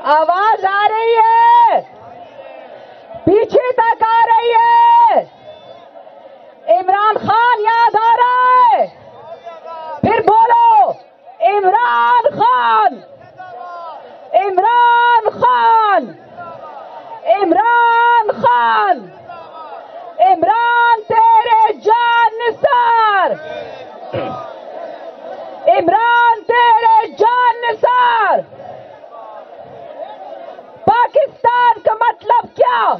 आवाज आ रही है? पीछे तक आ रही है? इमरान खान याद आ रहा है? फिर बोलो, इमरान खान, इमरान खान, इमरान खान, इमरान तेरे जान निसार, इमरान तेरे जान निसार। पाकिस्तान का मतलब क्या?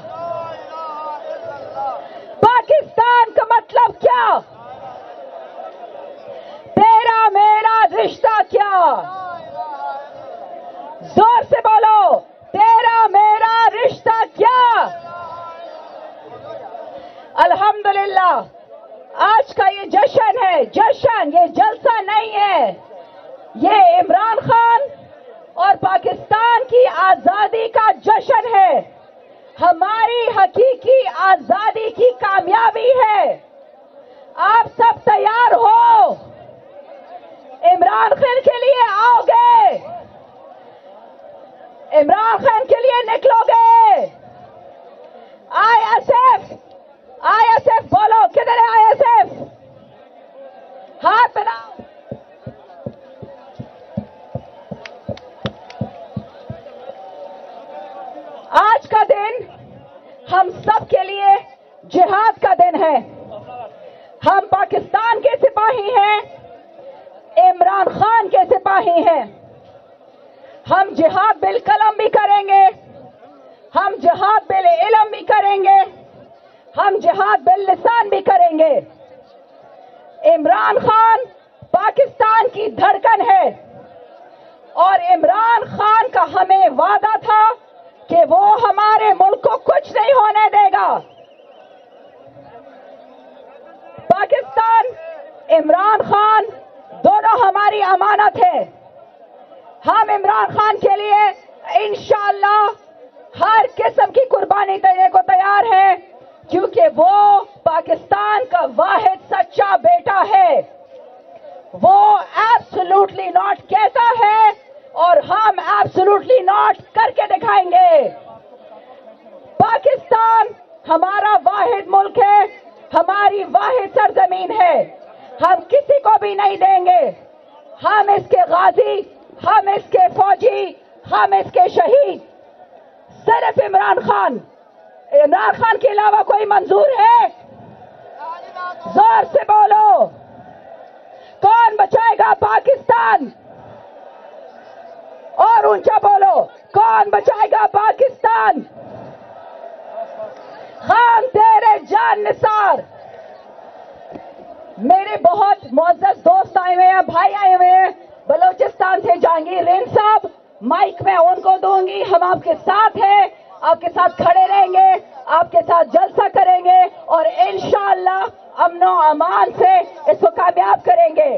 पाकिस्तान का मतलब क्या? तेरा मेरा रिश्ता क्या? जोर से बोलो, तेरा मेरा रिश्ता क्या? अल्हम्दुलिल्लाह, आज का ये जश्न है, जश्न, ये जलसा नहीं है। ये इमरान खान और पाकिस्तान की आजादी का जश्न है, हमारी हकीकी आजादी की कामयाबी है। आप सब तैयार हो? इमरान खान के लिए आओगे? इमरान खान के लिए निकलोगे? आईएसएफ, आईएसएफ बोलो, किधर है आईएसएफ? हाथ मिलाओ। आज का दिन हम सब के लिए जिहाद का दिन है। हम पाकिस्तान के सिपाही हैं, इमरान खान के सिपाही हैं। हम जिहाद बिल कलम भी करेंगे, हम जिहाद बिल इल्म भी करेंगे, हम जिहाद बिल लिसान भी करेंगे। इमरान खान पाकिस्तान की धड़कन है और इमरान खान का हमें वादा था कि वो हमारे मुल्क को कुछ नहीं होने देगा। पाकिस्तान, इमरान खान दोनों हमारी अमानत है। हम इमरान खान के लिए इंशाअल्लाह हर किस्म की कुर्बानी देने को तैयार हैं, क्योंकि वो पाकिस्तान का वाहिद सच्चा बेटा है। वो एब्सोल्युटली नॉट कहता है और हम एब्सोल्युटली नॉट करके दिखाएंगे। पाकिस्तान हमारा वाहिद मुल्क है, हमारी वाहिद सरजमीन है। हम किसी को भी नहीं देंगे। हम इसके गाजी, हम इसके फौजी, हम इसके शहीद। सिर्फ इमरान खान, इमरान खान के अलावा कोई मंजूर है? जोर से बोलो, कौन बचाएगा पाकिस्तान? और ऊंचा बोलो, कौन बचाएगा पाकिस्तान? खान तेरे जान निसार। मेरे बहुत मुअज़्ज़ज़ दोस्त आए हुए हैं, भाई आए हुए हैं बलूचिस्तान से। जहांगीर रेन साहब, माइक मैं उनको दूंगी। हम आपके साथ हैं, आपके साथ खड़े रहेंगे, आपके साथ जलसा करेंगे और इंशाअल्लाह अमन और अमान से इसको कामयाब करेंगे।